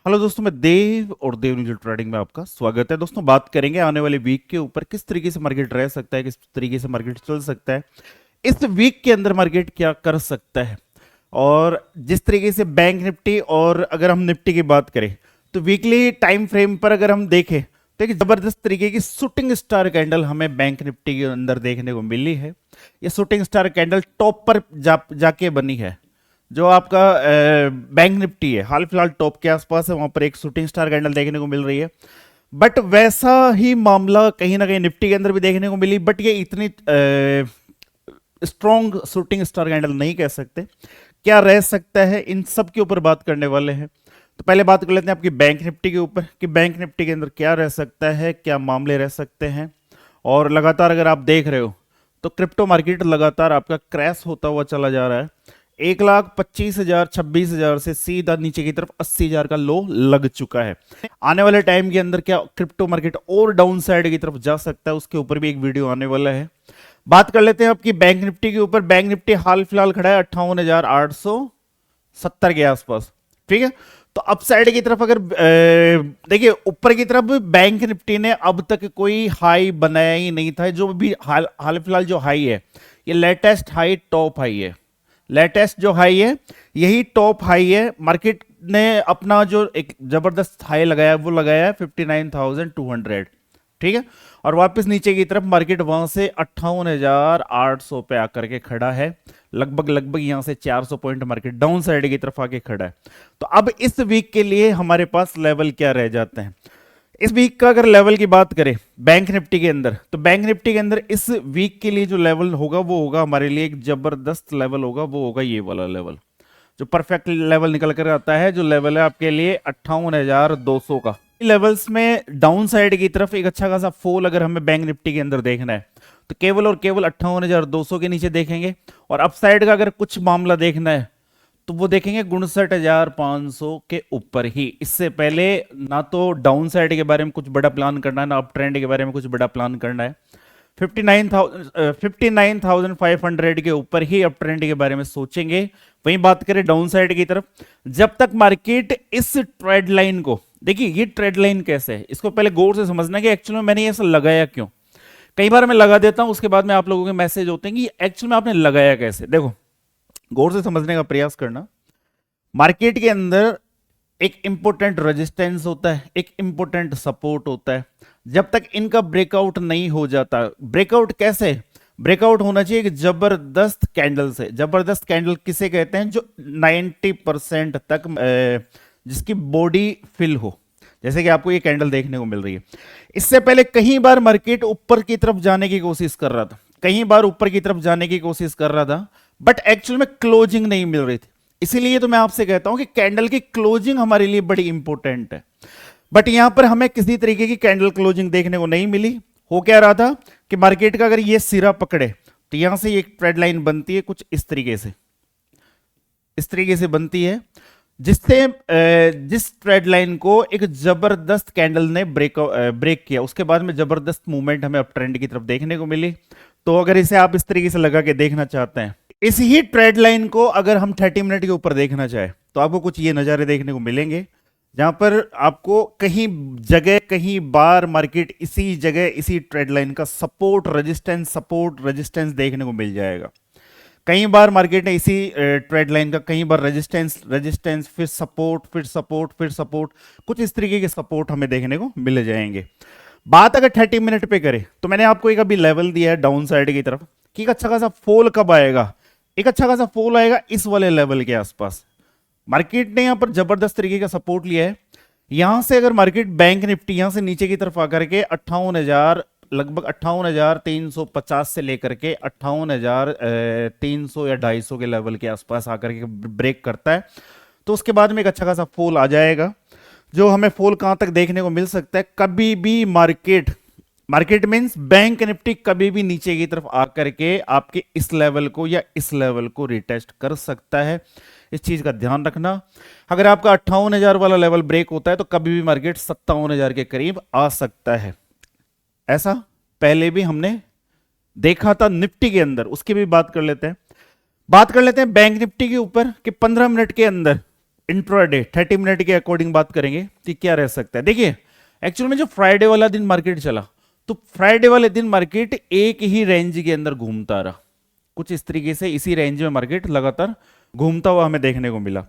Hello दोस्तों, मैं देव और देव न्यूज़ ट्रेडिंग में आपका स्वागत है। दोस्तों, बात करेंगे आने वाले वीक के ऊपर, किस तरीके से मार्केट रह सकता है, किस तरीके से मार्केट चल सकता है, इस वीक के अंदर मार्केट क्या कर सकता है। और जिस तरीके से बैंक निफ्टी, और अगर हम निफ्टी की बात करें तो वीकली टाइम फ्रेम पर अगर हम देखें तो एक जबरदस्त तरीके की शूटिंग स्टार कैंडल हमें बैंक निफ्टी के अंदर देखने को मिली है। ये शूटिंग स्टार कैंडल टॉप पर जाके बनी है। जो आपका बैंक निफ्टी है हाल फिलहाल टॉप के आसपास है, वहां पर एक शूटिंग स्टार कैंडल देखने को मिल रही है। बट वैसा ही मामला कहीं ना कहीं निफ्टी के अंदर भी देखने को मिली, बट ये इतनी स्ट्रॉन्ग शूटिंग स्टार कैंडल नहीं कह सकते। क्या रह सकता है, इन सब के ऊपर बात करने वाले हैं। तो पहले बात कर लेते हैं आपकी बैंक निफ्टी के ऊपर कि बैंक निफ्टी के अंदर क्या रह सकता है, क्या मामले रह सकते हैं। और लगातार अगर आप देख रहे हो तो क्रिप्टो मार्केट लगातार आपका क्रैश होता हुआ चला जा रहा है। 1,25,000 26,000 से सीधा नीचे की तरफ 80,000 का लो लग चुका है। आने वाले टाइम के अंदर क्या क्रिप्टो मार्केट और डाउन साइड की तरफ जा सकता है, उसके ऊपर भी एक वीडियो आने वाला है। बात कर लेते हैं आपकी बैंक निफ्टी के ऊपर। बैंक निफ्टी हाल फिलहाल खड़ा है 58,870 के आसपास। ठीक है, तो अपसाइड की तरफ अगर देखिए ऊपर की तरफ बैंक निफ्टी ने अब तक कोई हाई बनाया ही नहीं था। जो भी हाल फिलहाल जो हाई है, ये लेटेस्ट हाई टॉप हाई है। लेटेस्ट जो हाई है यही टॉप हाई है। मार्केट ने अपना जो एक जबरदस्त हाई लगाया वो लगाया है 59,200। ठीक है, और वापस नीचे की तरफ मार्केट वहां से 58,800 पे आकर के खड़ा है। लगभग यहां से 400 पॉइंट मार्केट डाउन साइड की तरफ आके खड़ा है। तो अब इस वीक के लिए हमारे पास लेवल क्या रह जाते हैं। इस वीक का अगर लेवल की बात करें बैंक निफ्टी के अंदर, तो बैंक निफ्टी के अंदर इस वीक के लिए जो लेवल होगा वो होगा हमारे लिए एक जबरदस्त लेवल होगा। वो होगा ये वाला लेवल, जो परफेक्ट लेवल निकल कर आता है। जो लेवल है आपके लिए 58,200 का। लेवल्स में डाउन साइड की तरफ एक अच्छा खासा फॉल अगर हमें बैंक निफ्टी के अंदर देखना है तो केवल और केवल 58,200 के नीचे देखेंगे। और अप साइड का अगर कुछ मामला देखना है तो वो देखेंगे 59,500 के ऊपर ही। इससे पहले ना तो डाउन साइड के बारे में कुछ बड़ा प्लान करना है, ना अप ट्रेंड के बारे में कुछ बड़ा प्लान करना है। 59,500 के ऊपर ही अप ट्रेंड के बारे में सोचेंगे। वहीं बात करें डाउन साइड की तरफ, जब तक मार्केट इस ट्रेड लाइन को, देखिए ये ट्रेड लाइन कैसे है इसको पहले गौर से समझना कि एक्चुअल में मैंने ऐसा लगाया क्यों। कई बार मैं लगा देता हूं, उसके बाद में आप लोगों के मैसेज होते हैं कि एक्चुअल में आपने लगाया कैसे। देखो, गौर से समझने का प्रयास करना। मार्केट के अंदर एक इंपॉर्टेंट रेजिस्टेंस होता है, एक इंपॉर्टेंट सपोर्ट होता है। जब तक इनका ब्रेकआउट नहीं हो जाता, ब्रेकआउट कैसे, ब्रेकआउट होना चाहिए एक जबरदस्त कैंडल से। जबरदस्त कैंडल किसे कहते हैं, जो 90% तक जिसकी बॉडी फिल हो। जैसे कि आपको ये कैंडल देखने को मिल रही है। इससे पहले कई बार मार्केट ऊपर की तरफ जाने की कोशिश कर रहा था, कई बार ऊपर की तरफ जाने की कोशिश कर रहा था, बट एक्चुअल में क्लोजिंग नहीं मिल रही थी। इसीलिए तो मैं आपसे कहता हूं कि कैंडल की क्लोजिंग हमारे लिए बड़ी इंपॉर्टेंट है। बट यहां पर हमें किसी तरीके की कैंडल क्लोजिंग देखने को नहीं मिली। हो क्या रहा था कि मार्केट का अगर ये सिरा पकड़े तो यहां से एक ट्रेड लाइन बनती है कुछ इस तरीके से, इस तरीके से बनती है, जिससे जिस ट्रेड लाइन को एक जबरदस्त कैंडल ने ब्रेक किया। उसके बाद में जबरदस्त मूवमेंट हमें अप ट्रेंड की तरफ देखने को मिली। तो अगर इसे आप इस तरीके से लगा के देखना चाहते हैं, इस ही ट्रेड लाइन को अगर हम 30 मिनट के ऊपर देखना चाहे तो आपको कुछ ये नज़ारे देखने को मिलेंगे, जहां पर आपको कहीं जगह कहीं बार मार्केट इसी जगह इसी ट्रेड लाइन का सपोर्ट रेजिस्टेंस देखने को मिल जाएगा। कई बार मार्केट ने इसी ट्रेड लाइन का कई बार रेजिस्टेंस फिर सपोर्ट फिर सपोर्ट फिर सपोर्ट, कुछ इस तरीके के सपोर्ट हमें देखने को मिल जाएंगे। बात अगर 30 मिनट पे करें तो मैंने आपको एक अभी लेवल दिया है डाउन साइड की तरफ कि एक अच्छा खासा फॉल कब आएगा। एक अच्छा खासा फॉल आएगा इस वाले लेवल के आसपास। मार्केट ने यहां पर जबरदस्त तरीके का सपोर्ट लिया है। यहां से अगर मार्केट बैंक निफ्टी यहां से नीचे की तरफ आकर के 58,000 लगभग 58,350 से लेकर के 58,300 या 250 के लेवल के आसपास आकर के ब्रेक करता है तो उसके बाद में एक अच्छा खासा फॉल आ जाएगा। जो हमें फॉल कहां तक देखने को मिल सकता है, कभी भी मार्केट मींस बैंक निफ्टी कभी भी नीचे की तरफ आकर के आपके इस लेवल को या इस लेवल को रिटेस्ट कर सकता है। इस चीज का ध्यान रखना। अगर आपका 58,000 वाला लेवल ब्रेक होता है तो कभी भी मार्केट 57,000 के करीब आ सकता है। ऐसा पहले भी हमने देखा था निफ्टी के अंदर, उसकी भी बात कर लेते हैं। बात कर लेते हैं बैंक निफ्टी के ऊपर कि 15 मिनट के अंदर इंट्राडे 30 मिनट के अकॉर्डिंग बात करेंगे कि क्या रह सकता है। देखिए एक्चुअल में जो फ्राइडे वाला दिन मार्केट चला, तो फ्राइडे वाले दिन मार्केट एक ही रेंज के अंदर घूमता रहा, कुछ इस तरीके से इसी रेंज में मार्केट लगातार घूमता हुआ हमें देखने को मिला।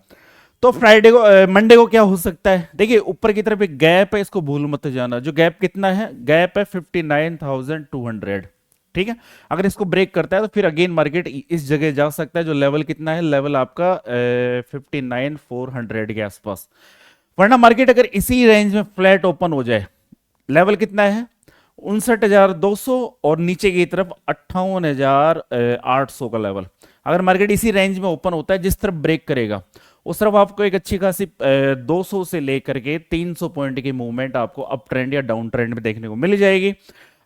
तो फ्राइडे को मंडे को क्या हो सकता है, देखिए ऊपर की तरफ एक गैप है, इसको भूल मत जाना। जो गैप कितना है, गैप है 59,200, ठीक है। अगर इसको ब्रेक करता है तो फिर अगेन मार्केट इस जगह जा सकता है। जो लेवल कितना है, लेवल आपका 59,400 के आसपास। वरना मार्केट अगर इसी रेंज में फ्लैट ओपन हो जाए, लेवल कितना है 59,200 और नीचे की तरफ 58,800 का लेवल। अगर मार्केट इसी रेंज में ओपन होता है, जिस तरफ ब्रेक करेगा उस तरफ आपको एक अच्छी खासी 200 से लेकर के 300 पॉइंट की मूवमेंट आपको अप ट्रेंड या डाउन ट्रेंड में देखने को मिल जाएगी।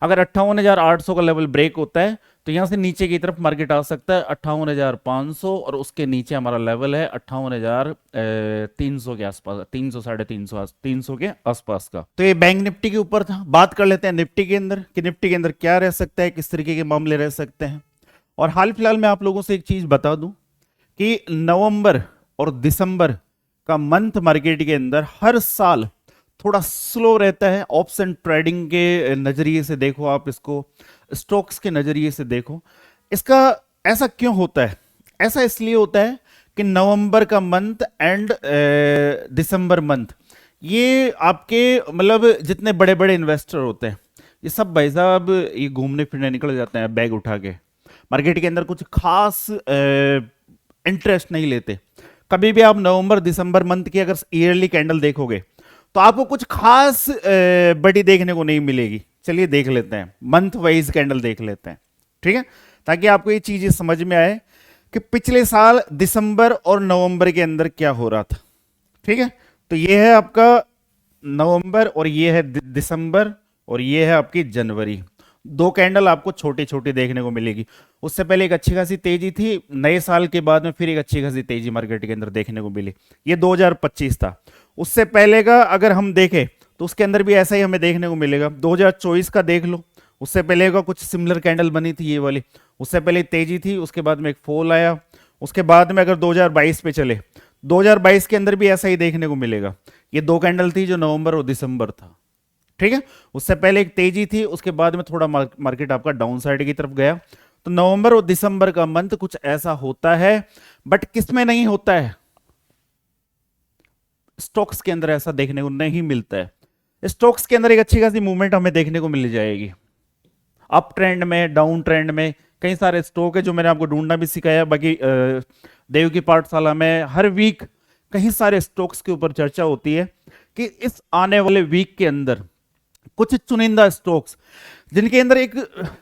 अगर 58,800 का लेवल ब्रेक होता है तो यहां से नीचे की तरफ मार्केट आ सकता है 58,500 और उसके नीचे हमारा लेवल है 58,300 के आसपास, 300 350 300 के आसपास का। तो ये बैंक निफ्टी के ऊपर था। बात कर लेते हैं निफ्टी के अंदर कि निफ्टी के अंदर क्या रह सकता है, किस तरीके के मामले रह सकते हैं। और हाल फिलहाल मैं आप लोगों से एक चीज बता दूं कि नवंबर और दिसंबर का मंथ मार्केट के अंदर हर साल थोड़ा स्लो रहता है। ऑप्शन ट्रेडिंग के नजरिए से देखो आप इसको, स्टॉक्स के नजरिए से देखो इसका। ऐसा क्यों होता है? ऐसा इसलिए होता है कि नवंबर का मंथ एंड दिसंबर मंथ, ये आपके मतलब जितने बड़े बड़े इन्वेस्टर होते हैं ये सब भाई साहब ये घूमने फिरने निकल जाते हैं बैग उठा के, मार्केट के अंदर कुछ खास इंटरेस्ट नहीं लेते। कभी भी आप नवंबर दिसंबर मंथ की अगर ईयरली कैंडल देखोगे तो आपको कुछ खास बड़ी देखने को नहीं मिलेगी। चलिए देख लेते हैं, मंथ वाइज कैंडल देख लेते हैं, ठीक है, ताकि आपको ये चीज समझ में आए कि पिछले साल दिसंबर और नवंबर के अंदर क्या हो रहा था। ठीक है, तो ये है आपका नवंबर और ये है दिसंबर और ये है आपकी जनवरी। दो कैंडल आपको छोटी छोटी देखने को मिलेगी। उससे पहले एक अच्छी खासी तेजी थी, नए साल के बाद में फिर एक अच्छी खासी तेजी मार्केट के अंदर देखने को मिली। ये 2025 था। उससे पहले का अगर हम देखें तो उसके अंदर भी ऐसा ही हमें देखने को मिलेगा। 2024 का देख लो, उससे पहले का कुछ सिमिलर कैंडल बनी थी ये वाली। उससे पहले तेजी थी, उसके बाद में एक फॉल आया। उसके बाद में अगर 2022 पे चले, 2022 के अंदर भी ऐसा ही देखने को मिलेगा। ये दो कैंडल थी जो नवंबर और दिसंबर था, ठीक है। उससे पहले एक तेजी थी, उसके बाद में थोड़ा मार्केट आपका डाउन साइड की तरफ गया। तो नवंबर और दिसंबर का मंथ कुछ ऐसा होता है, बट किसमें नहीं होता है? स्टॉक्स के अंदर ऐसा देखने को नहीं मिलता है। स्टॉक्स के अंदर एक अच्छी खासी मूवमेंट हमें देखने को मिल जाएगी, अप ट्रेंड में, डाउन ट्रेंड में। कई सारे स्टॉक है जो मैंने आपको ढूंढना भी सिखाया। बाकी देव की पाठशाला में हर वीक कई सारे स्टॉक्स के ऊपर चर्चा होती है कि इस आने वाले वीक के अंदर कुछ चुनिंदा स्टॉक्स जिनके अंदर एक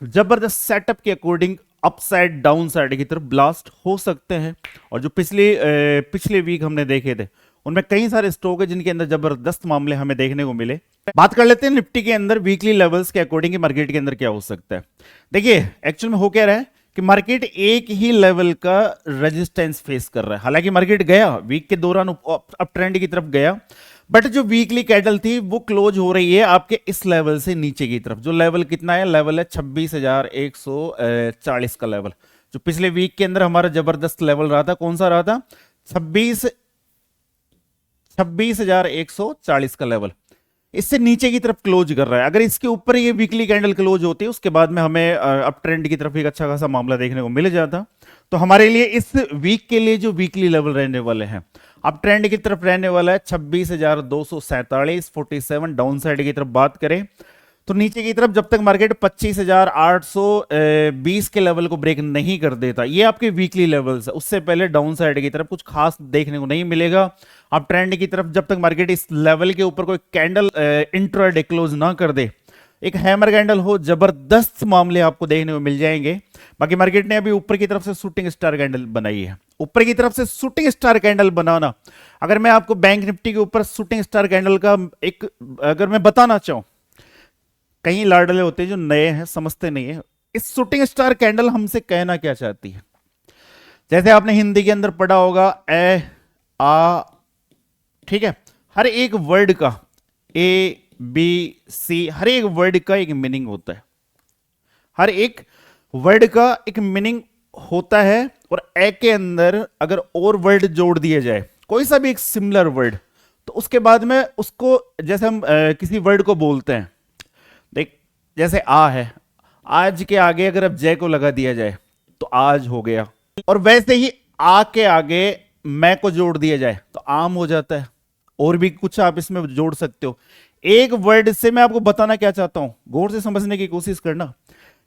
जबरदस्त सेटअप के according up side down side की तरफ ब्लास्ट हो सकते हैं। और जो पिछले वीक हमने देखे थे उनमें कई सारे स्टॉक है जिनके अंदर जबरदस्त मामले हमें देखने को मिले। बात कर लेते हैं निफ्टी के अंदर वीकली लेवल्स के अकॉर्डिंग मार्केट के अंदर क्या हो सकता है। देखिए एक्चुअल में हो क्या रहा है कि मार्केट एक ही लेवल का रेजिस्टेंस फेस कर रहा है। हालांकि मार्केट गया वीक के दौरान अप ट्रेंड की तरफ गया, बट जो वीकली कैंडल थी वो क्लोज हो रही है आपके इस लेवल से नीचे की तरफ। जो लेवल कितना है, लेवल है 26,140 का लेवल। जो पिछले वीक के अंदर हमारा जबरदस्त लेवल रहा था, कौन सा रहा था? 26,140 का लेवल। इससे नीचे की तरफ क्लोज कर रहा है। अगर इसके ऊपर ये वीकली कैंडल क्लोज होती है उसके बाद में हमें अप ट्रेंड की तरफ एक अच्छा खासा मामला देखने को मिल जाता। तो हमारे लिए इस वीक के लिए जो वीकली लेवल रहने वाले हैं, अप ट्रेंड की तरफ रहने वाला है 26,247 47। डाउन साइड की तरफ बात करें तो नीचे की तरफ जब तक मार्केट 25,820 के लेवल को ब्रेक नहीं कर देता, ये आपके वीकली लेवल्स है, उससे पहले डाउन साइड की तरफ कुछ खास देखने को नहीं मिलेगा। अब ट्रेंड की तरफ जब तक मार्केट इस लेवल के ऊपर कोई कैंडल इंट्राडे क्लोज ना कर दे, एक हैमर कैंडल हो, जबरदस्त मामले आपको देखने को मिल जाएंगे। बाकी मार्केट ने अभी ऊपर की तरफ से शूटिंग स्टार कैंडल बनाई है। ऊपर की तरफ से शूटिंग स्टार कैंडल बनाना, अगर मैं आपको बैंक निफ्टी के ऊपर शूटिंग स्टार कैंडल का एक अगर मैं बताना चाहूं, कई लाडले होते हैं जो नए हैं समझते नहीं है इस शूटिंग स्टार कैंडल हमसे कहना क्या चाहती है। जैसे आपने हिंदी के अंदर पढ़ा होगा ए आ, ठीक है, हर एक वर्ड का ए बी सी, हर एक वर्ड का एक मीनिंग होता है। हर एक वर्ड का एक मीनिंग होता है और ए के अंदर अगर और वर्ड जोड़ दिए जाए, कोई सा भी एक सिमिलर वर्ड, तो उसके बाद में उसको जैसे हम किसी वर्ड को बोलते हैं, देख जैसे आ है, आज के आगे अगर अब जय को लगा दिया जाए तो आज हो गया, और वैसे ही आ के आगे मैं को जोड़ दिया जाए तो आम हो जाता है। और भी कुछ आप इसमें जोड़ सकते हो। एक वर्ड से मैं आपको बताना क्या चाहता हूं, गौर से समझने की कोशिश करना,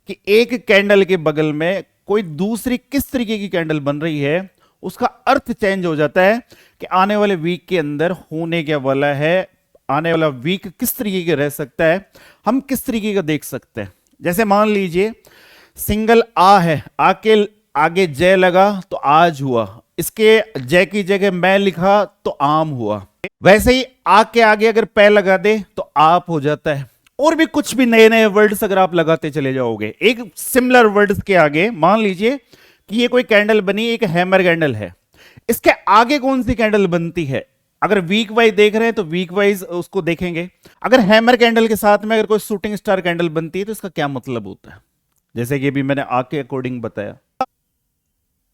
कि एक कैंडल के बगल में कोई दूसरी किस तरीके की कैंडल बन रही है, उसका अर्थ चेंज हो जाता है कि आने वाले वीक के अंदर होने क्या वाला है, आने वाला वीक किस तरीके का रह सकता है, हम किस तरीके का देख सकते हैं। जैसे मान लीजिए सिंगल आ है, आ के आगे जय लगा तो आज हुआ, इसके जय की जगह मैं लिखा तो आम हुआ। वैसे ही आ के आगे अगर पै लगा दे तो आप हो जाता है। और भी कुछ भी नए नए वर्ड्स अगर आप लगाते चले जाओगे एक सिमिलर वर्ड्स के आगे, मान लीजिए कि ये कोई कैंडल बनी, एक हैमर कैंडल है, इसके आगे कौन सी कैंडल बनती है, अगर वीक वाइज देख रहे हैं तो वीक वाइज उसको देखेंगे। अगर हैमर कैंडल के साथ में अगर कोई शूटिंग स्टार कैंडल बनती है तो इसका क्या मतलब होता है, जैसे कि अभी मैंने आ के अकॉर्डिंग बताया।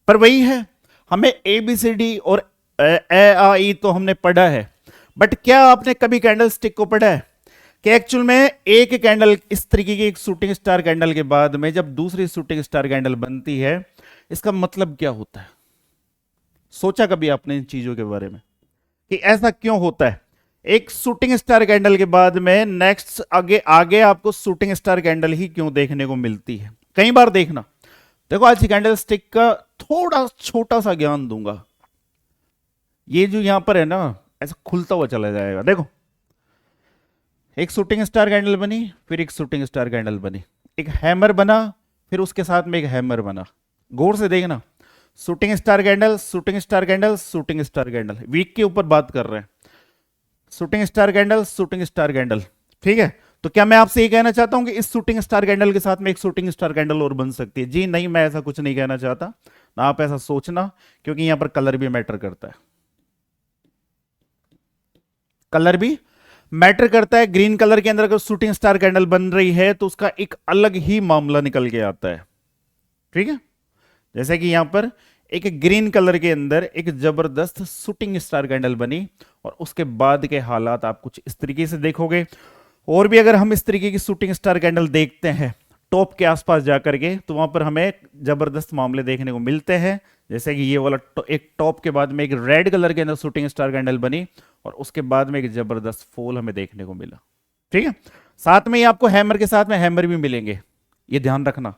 पर वही है, हमें ए बी सी डी और ए आ ई तो हमने पढ़ा है, बट क्या आपने कभी कैंडल स्टिक को पढ़ा है कि एक्चुअल में एक कैंडल इस तरीके की एक शूटिंग स्टार कैंडल के बाद में जब दूसरी शूटिंग स्टार कैंडल बनती है, इसका मतलब क्या होता है? सोचा कभी आपने इन चीजों के बारे में कि ऐसा क्यों होता है? एक शूटिंग स्टार कैंडल के बाद में नेक्स्ट आगे आगे आपको शूटिंग स्टार कैंडल ही क्यों देखने को मिलती है? कई बार देखना, देखो आज कैंडल स्टिक का थोड़ा छोटा सा ज्ञान दूंगा। ये जो यहां पर है ना, ऐसा खुलता हुआ चला जाएगा। देखो एक शूटिंग स्टार कैंडल बनी, फिर एक शूटिंग स्टार कैंडल बनी, एक हैमर बना, फिर उसके साथ में एक हैमर बना। गौर से देखना, shooting star candle, shooting star candle, shooting star candle, wick के ऊपर बात कर रहे हैं, shooting star candle, shooting star candle. ठीक है, तो क्या मैं आपसे ये कहना चाहता हूं कि इस शूटिंग स्टार कैंडल के साथ में एक शूटिंग स्टार कैंडल और बन सकती है? जी नहीं, मैं ऐसा कुछ नहीं कहना चाहता, ना आप ऐसा सोचना, क्योंकि यहां पर कलर भी मैटर करता है। कलर भी मैटर करता है। ग्रीन कलर के अंदर अगर शूटिंग स्टार कैंडल बन रही है तो उसका एक अलग ही मामला निकल के आता है। ठीक है, जैसे कि यहां पर एक ग्रीन कलर के अंदर एक जबरदस्त शूटिंग स्टार कैंडल बनी, और उसके बाद के हालात आप कुछ इस तरीके से देखोगे। और भी अगर हम इस तरीके की शूटिंग स्टार कैंडल देखते हैं टॉप के आसपास जाकर के, तो वहां पर हमें जबरदस्त मामले देखने को मिलते हैं। जैसे कि ये वाला एक टॉप के बाद में एक रेड कलर के अंदर शूटिंग स्टार कैंडल बनी, और उसके बाद में एक जबरदस्त फॉल हमें देखने को मिला। ठीक है, साथ में ही आपको हैमर के साथ में हैमर भी मिलेंगे, ये ध्यान रखना।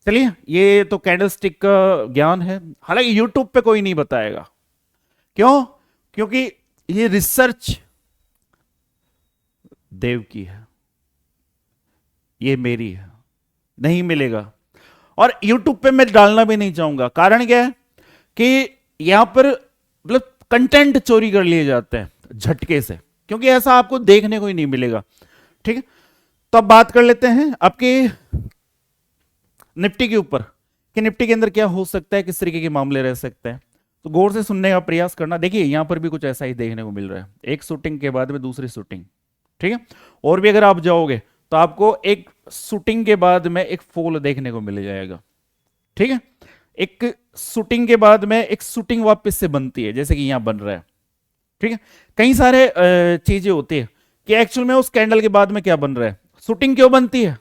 चलिए, ये तो कैंडल स्टिक का ज्ञान है, हालांकि यूट्यूब पे कोई नहीं बताएगा। क्यों? क्योंकि ये रिसर्च देव की है, ये मेरी है, नहीं मिलेगा। और यूट्यूब पे मैं डालना भी नहीं चाहूंगा। कारण क्या है कि यहां पर मतलब कंटेंट चोरी कर लिए जाते हैं झटके से, क्योंकि ऐसा आपको देखने को ही नहीं मिलेगा। ठीक है, तो अब बात कर लेते हैं आपके निफ्टी के ऊपर कि निफ्टी के अंदर क्या हो सकता है, किस तरीके के मामले रह सकते हैं। तो गौर से सुनने का प्रयास करना। देखिए यहां पर भी कुछ ऐसा ही देखने को मिल रहा है, एक शूटिंग के बाद में दूसरी शूटिंग। ठीक है, और भी अगर आप जाओगे तो आपको एक शूटिंग के बाद में एक फॉल देखने को मिल जाएगा। ठीक है, एक शूटिंग के बाद में एक शूटिंग वापस से बनती है, जैसे कि यहां बन रहा है। ठीक है, कई सारे चीजें होती है कि एक्चुअल में उस कैंडल के बाद में क्या बन रहा है, शूटिंग क्यों बनती है।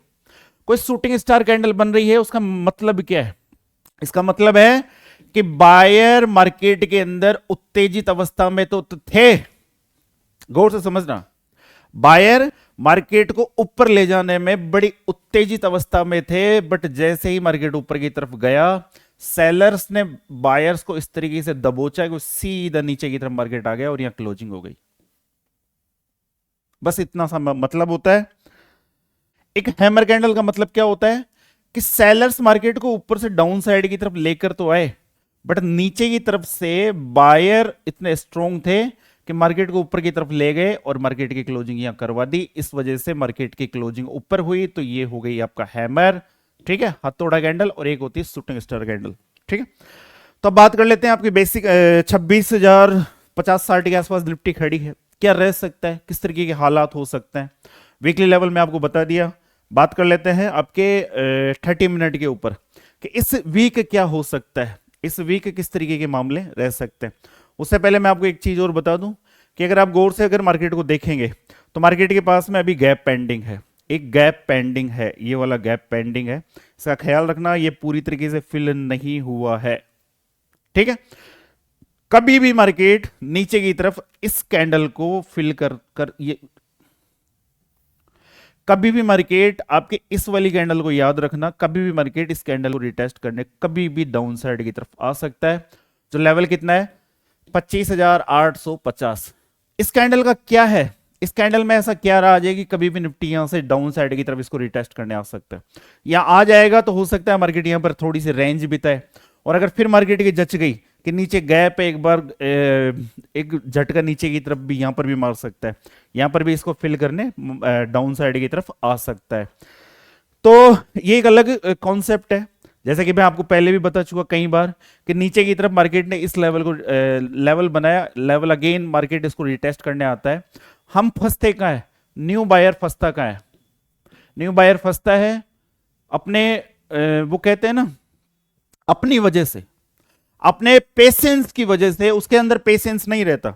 कोई शूटिंग स्टार कैंडल बन रही है, उसका मतलब क्या है? इसका मतलब है कि बायर मार्केट के अंदर उत्तेजित अवस्था में तो थे। गौर से समझना, बायर मार्केट को ऊपर ले जाने में बड़ी उत्तेजित अवस्था में थे, बट जैसे ही मार्केट ऊपर की तरफ गया, सेलर्स ने बायर्स को इस तरीके से दबोचा कि सीधा नीचे की तरफ मार्केट आ गया और यहां क्लोजिंग हो गई। बस इतना सा मतलब होता है। एक हैमर कैंडल का मतलब क्या होता है कि सेलर्स मार्केट को ऊपर से डाउन साइड की तरफ लेकर तो आए, बट नीचे की तरफ से बायर इतने स्ट्रॉन्ग थे कि मार्केट को ऊपर की तरफ ले गए और मार्केट की क्लोजिंग यहां करवा दी। इस वजह से मार्केट की क्लोजिंग ऊपर हुई, तो ये हो गई आपका हैमर। ठीक है, हथौड़ा कैंडल, और एक होती है शूटिंग स्टार कैंडल। ठीक है, तो अब बात कर लेते हैं आपकी बेसिक 26,050-60 के आसपास निफ्टी खड़ी है, क्या रह सकता है, किस तरीके के हालात हो सकते हैं। वीकली लेवल में आपको बता दिया। बात कर लेते हैं आपके 30 मिनट के ऊपर कि इस वीक क्या हो सकता है, इस वीक किस तरीके के मामले रह सकते हैं। उससे पहले मैं आपको एक चीज और बता दूं कि अगर आप गौर से अगर मार्केट को देखेंगे तो मार्केट के पास में अभी गैप पेंडिंग है, एक गैप पेंडिंग है, ये वाला गैप पेंडिंग है, इसका ख्याल रखना, ये पूरी तरीके से फिल नहीं हुआ है। ठीक है, कभी भी मार्केट नीचे की तरफ इस कैंडल को फिल कर ये, कभी भी मार्केट आपके इस वाली कैंडल को याद रखना, कभी भी मार्केट इस कैंडल को रिटेस्ट करने कभी भी डाउन साइड की तरफ आ सकता है। जो लेवल कितना है 25,850। इस कैंडल का क्या है, इस कैंडल में ऐसा क्या रहा कि कभी भी निफ्टी यहां से डाउन साइड की तरफ इसको रिटेस्ट करने आ सकता है, या आ जाएगा तो हो सकता है मार्केट यहां पर थोड़ी सी रेंज बिताए, और अगर फिर मार्केट की जच गई कि नीचे गैप है, एक बार एक झटका नीचे की तरफ भी यहां पर भी मार सकता है, यहां पर भी इसको फिल करने डाउन साइड की तरफ आ सकता है। तो ये एक अलग कॉन्सेप्ट है, जैसे कि मैं आपको पहले भी बता चुका कई बार कि नीचे की तरफ मार्केट ने इस लेवल को लेवल बनाया, लेवल अगेन मार्केट इसको रिटेस्ट करने आता है। हम फंसते कहाँ है, न्यू बायर फंसता कहाँ है, न्यू बायर फंसता है अपने वो कहते हैं ना अपनी वजह से, अपने पेशेंस की वजह से, उसके अंदर पेशेंस नहीं रहता।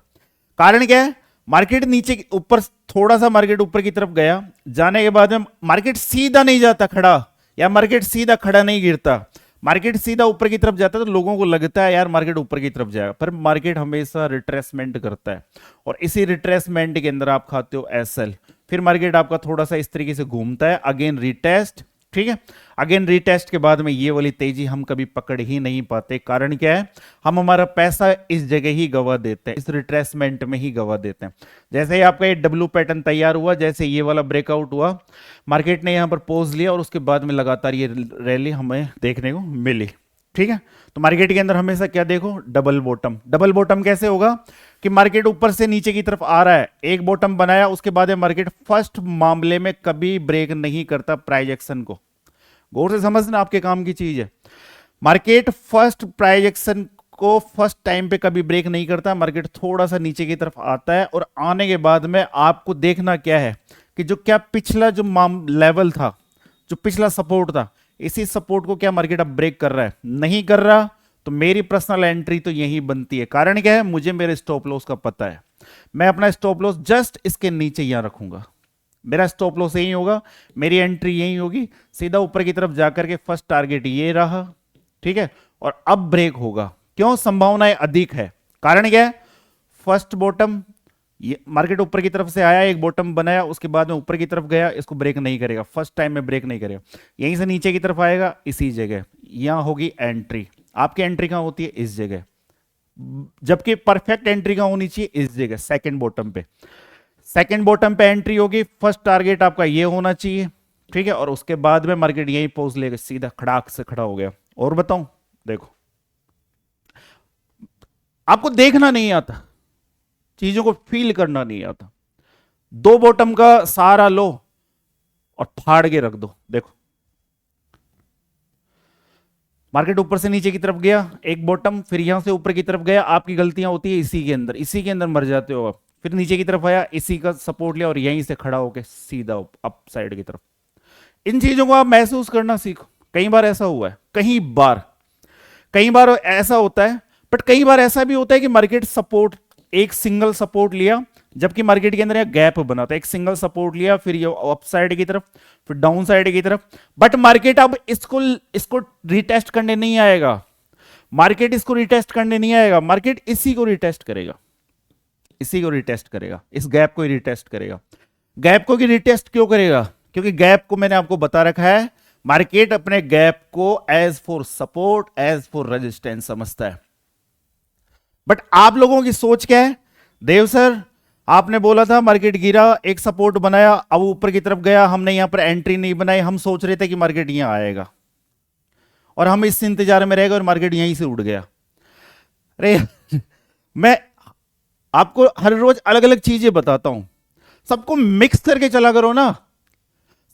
कारण क्या है, मार्केट नीचे ऊपर थोड़ा सा मार्केट ऊपर की तरफ गया, जाने के बाद में मार्केट सीधा नहीं जाता खड़ा, या मार्केट सीधा खड़ा नहीं गिरता, मार्केट सीधा ऊपर की तरफ जाता है तो लोगों को लगता है यार मार्केट ऊपर की तरफ जाएगा, पर मार्केट हमेशा रिट्रेसमेंट करता है, और इसी रिट्रेसमेंट के अंदर आप खाते हो एसएल, फिर मार्केट आपका थोड़ा सा इस तरीके से घूमता है, अगेन रिटेस्ट। ठीक है, अगेन रिटेस्ट के बाद में ये वाली तेजी हम कभी पकड़ ही नहीं पाते। कारण क्या है, हम हमारा पैसा इस जगह ही गवा देते हैं, इस रिट्रेसमेंट में ही गवा देते हैं। जैसे ही आपका ये डब्ल्यू पैटर्न तैयार हुआ, जैसे ये वाला ब्रेकआउट हुआ, मार्केट ने यहां पर पोज लिया और उसके बाद में लगातार ये रैली हमें देखने को मिली। ठीक है, तो मार्केट के अंदर हमेशा क्या देखो, डबल बॉटम। डबल बॉटम कैसे होगा कि मार्केट ऊपर से नीचे की तरफ आ रहा है, एक बॉटम बनाया, उसके बाद मार्केट फर्स्ट मामले में कभी ब्रेक नहीं करता प्राइस एक्शन को। गौर से समझना, आपके काम की चीज है। मार्केट फर्स्ट प्राइस एक्शन को फर्स्ट टाइम पे कभी ब्रेक नहीं करता, मार्केट थोड़ा सा नीचे की तरफ आता है, और आने के बाद में आपको देखना क्या है कि जो क्या पिछला जो लेवल था, जो पिछला सपोर्ट था, इसी सपोर्ट को क्या मार्केट अब ब्रेक कर रहा है, नहीं कर रहा, तो मेरी पर्सनल एंट्री तो यही बनती है। कारण क्या है, मुझे मेरे स्टॉप लॉस का पता है, मैं अपना स्टॉप लॉस जस्ट इसके नीचे यहां रखूंगा, मेरा स्टॉप लॉस यही होगा, मेरी एंट्री यही होगी, सीधा ऊपर की तरफ जाकर के फर्स्ट टारगेट ये रहा। ठीक है, और अब ब्रेक होगा, क्यों, संभावनाएं अधिक है। कारण क्या है, फर्स्ट बॉटम, ये मार्केट ऊपर की तरफ से आया, एक बॉटम बनाया, उसके बाद में ऊपर की तरफ गया, इसको ब्रेक नहीं करेगा, फर्स्ट टाइम में ब्रेक नहीं करेगा, यहीं से नीचे की तरफ आएगा, इसी जगह यहां होगी एंट्री। आपकी एंट्री कहां होती है, इस जगह, जबकि परफेक्ट एंट्री कहां होनी चाहिए, इस जगह सेकंड बॉटम पे। सेकंड बॉटम पे एंट्री होगी, फर्स्ट टारगेट आपका ये होना चाहिए। ठीक है, और उसके बाद में मार्केट यही पोज लेगा, सीधा खड़ाक से खड़ा हो गया। और बताऊं, देखो आपको देखना नहीं आता, चीजों को फील करना नहीं आता, दो बॉटम का सहारा लो और फाड़ के रख दो। देखो मार्केट ऊपर से नीचे की तरफ गया, एक बॉटम, फिर यहां से ऊपर की तरफ गया, आपकी गलतियां होती है इसी के अंदर, इसी के अंदर मर जाते हो आप। फिर नीचे की तरफ आया, इसी का सपोर्ट लिया और यहीं से खड़ा होकर सीधा अप साइड की तरफ। इन चीजों को आप महसूस करना सीखो। कई बार ऐसा हुआ है, कई बार ऐसा होता है, बट कई बार ऐसा भी होता है कि मार्केट सपोर्ट, एक सिंगल सपोर्ट लिया, जबकि मार्केट के अंदर यह गैप बना था, एक सिंगल सपोर्ट लिया, फिर ये अप साइड की तरफ, फिर डाउन साइड की तरफ, बट मार्केट अब इसको रिटेस्ट करने नहीं आएगा, मार्केट इसको रिटेस्ट करने नहीं आएगा, मार्केट इसी को रिटेस्ट करेगा, इसी को रिटेस्ट करेगा, इस गैप को ही रिटेस्ट करेगा। गैप को भी रिटेस्ट क्यों करेगा, क्योंकि गैप को मैंने आपको बता रखा है, मार्केट अपने गैप को as for support, as for resistance समझता है। बट आप लोगों की सोच क्या है, देव सर आपने बोला था मार्केट गिरा, एक सपोर्ट बनाया, अब ऊपर की तरफ गया, हमने यहां पर एंट्री नहीं बनाई, हम सोच रहे थे कि मार्केट यहां आएगा और हम इस इंतजार में रहेगा और मार्केट यहीं से उड़ गया। अरे मैं आपको हर रोज अलग अलग चीजें बताता हूं, सबको मिक्स करके चला करो ना।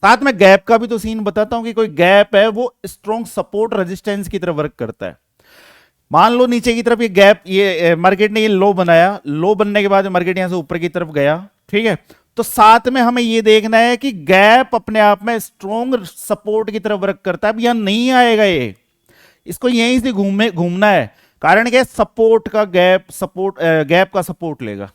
साथ में गैप का भी तो सीन बताता हूं कि कोई गैप है वो स्ट्रॉन्ग सपोर्ट रेजिस्टेंस की तरह वर्क करता है। मान लो नीचे की तरफ ये गैप, ये मार्केट ने ये लो बनाया, लो बनने के बाद मार्केट यहां से ऊपर की तरफ गया, ठीक है, तो साथ में हमें ये देखना है कि गैप अपने आप में स्ट्रॉन्ग सपोर्ट की तरफ वर्क करता है। अब यहां नहीं आएगा ये, इसको यहीं से घूमना है। कारण क्या, सपोर्ट का गैप, सपोर्ट गैप का सपोर्ट लेगा।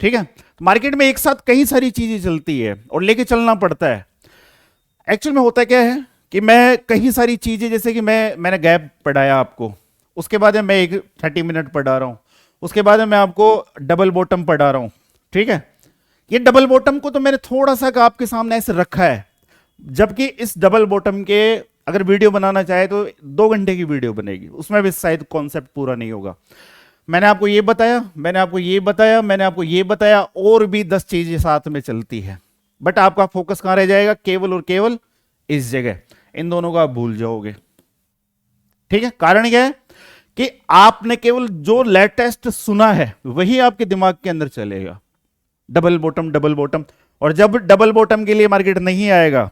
ठीक है, तो मार्केट में एक साथ कई सारी चीजें चलती है और लेके चलना पड़ता है। एक्चुअल में होता क्या है कि मैं कई सारी चीजें, जैसे कि मैंने गैप पढ़ाया आपको, उसके बाद में मैं एक 30 मिनट पढ़ा रहा हूं, उसके बाद में मैं आपको डबल बॉटम पढ़ा रहा हूं। ठीक है, ये डबल बॉटम को तो मैंने थोड़ा सा आपके सामने ऐसे रखा है, जबकि इस डबल बॉटम के अगर वीडियो बनाना चाहे तो 2 घंटे की वीडियो बनेगी, उसमें भी शायद कॉन्सेप्ट पूरा नहीं होगा। मैंने आपको ये बताया, मैंने आपको ये बताया, मैंने आपको ये बताया, और भी 10 चीजें साथ में चलती है, बट आपका फोकस कहां रह जाएगा, केवल और केवल इस जगह, इन दोनों को आप भूल जाओगे। ठीक है, कारण क्या है कि आपने केवल जो लेटेस्ट सुना है वही आपके दिमाग के अंदर चलेगा, डबल बॉटम डबल बॉटम। और जब डबल बॉटम के लिए मार्केट नहीं आएगा,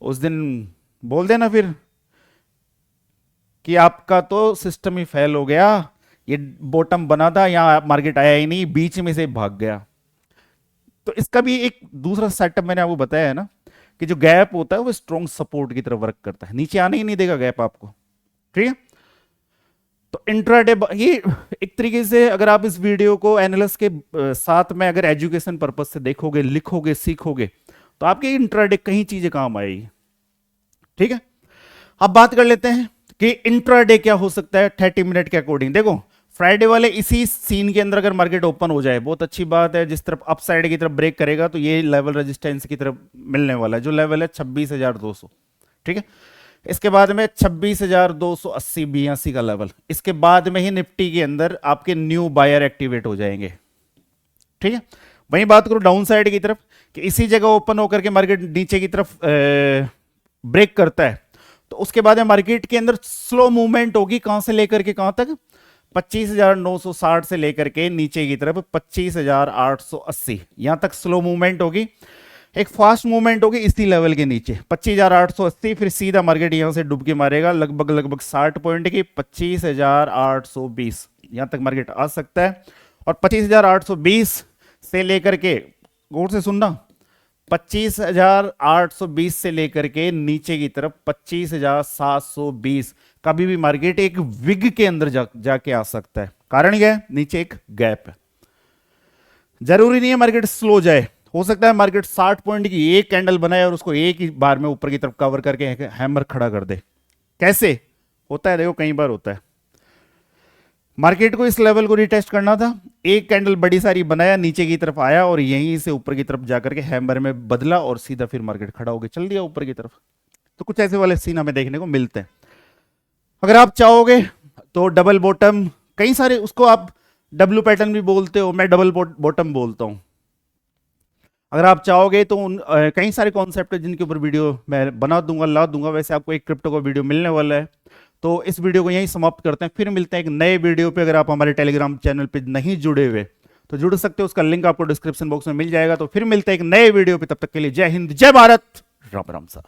उस दिन बोल देना फिर कि आपका तो सिस्टम ही फेल हो गया, ये बॉटम बना था, यहां मार्केट आया ही नहीं, बीच में से भाग गया। तो इसका भी एक दूसरा सेटअप मैंने आपको बताया है ना, कि जो गैप होता है वो स्ट्रॉन्ग सपोर्ट की तरफ वर्क करता है, नीचे आने ही नहीं देगा गैप आपको। ठीक है, तो इंट्राडे ये एक तरीके से अगर आप इस वीडियो को एनालिस्ट के साथ में अगर एजुकेशन पर्पज से देखोगे, लिखोगे, सीखोगे, तो आपके इंट्राडे कई चीजें काम आएगी। ठीक है, अब बात कर लेते हैं कि इंट्राडे क्या हो सकता है 30 मिनट के अकॉर्डिंग। देखो, फ्राइडे वाले इसी सीन के अंदर अगर मार्केट ओपन हो जाए, बहुत अच्छी बात है, जिस तरफ अपसाइड की तरफ ब्रेक करेगा तो ये लेवल रेजिस्टेंस की तरफ मिलने वाला है, जो लेवल है 26,200। ठीक है, इसके बाद में 26,280 82 का लेवल, इसके बाद में ही निफ्टी के अंदर आपके न्यू बायर एक्टिवेट हो जाएंगे। ठीक है, वहीं बात करो डाउन साइड की तरफ, कि इसी जगह ओपन होकर के मार्केट नीचे की तरफ ब्रेक करता है, तो उसके बाद में मार्केट के अंदर स्लो मूवमेंट होगी, कहां से लेकर के कहां तक, 25,960 से लेकर के नीचे की तरफ 25,880, यहां तक स्लो मूवमेंट होगी। एक फास्ट मूवमेंट होगी इसी लेवल के नीचे 25,880, फिर सीधा मार्केट यहां से डुबकी मारेगा लगभग 60 पॉइंट की 25,820, यहां तक मार्केट आ सकता है। और 25,820 से लेकर के, गौर से सुनना, 25,820 से लेकर के नीचे की तरफ 25,720, कभी भी मार्केट एक विग के अंदर जाके आ सकता है। कारण क्या है, नीचे एक गैप है। जरूरी नहीं है मार्केट स्लो जाए, हो सकता है मार्केट 60 पॉइंट की एक कैंडल बनाए और उसको एक ही बार में ऊपर की तरफ कवर करके हैमर खड़ा कर दे। कैसे होता है, देखो कई बार होता है, मार्केट को इस लेवल को रिटेस्ट करना था, एक कैंडल बड़ी सारी बनाया, नीचे की तरफ आया और यहीं से ऊपर की तरफ जाकर के हैमर में बदला और सीधा फिर मार्केट खड़ा होकर चल दिया ऊपर की तरफ। तो कुछ ऐसे वाले सीन हमें देखने को मिलते हैं। अगर आप चाहोगे तो डबल बॉटम, कई सारे, उसको आप डब्ल्यू पैटर्न भी बोलते हो, मैं डबल बॉटम बोलता हूं। अगर आप चाहोगे तो कई सारे कॉन्सेप्ट है जिनके ऊपर वीडियो मैं बना दूंगा, ला दूंगा। वैसे आपको एक क्रिप्टो का वीडियो मिलने वाला है। तो इस वीडियो को यहीं समाप्त करते हैं, फिर मिलते हैं एक नए वीडियो पे। अगर आप हमारे टेलीग्राम चैनल पे नहीं जुड़े हुए तो जुड़ सकते हो, उसका लिंक आपको डिस्क्रिप्शन बॉक्स में मिल जाएगा। तो फिर मिलते हैं एक नए वीडियो पे, तब तक के लिए जय हिंद, जय भारत, राम राम सा।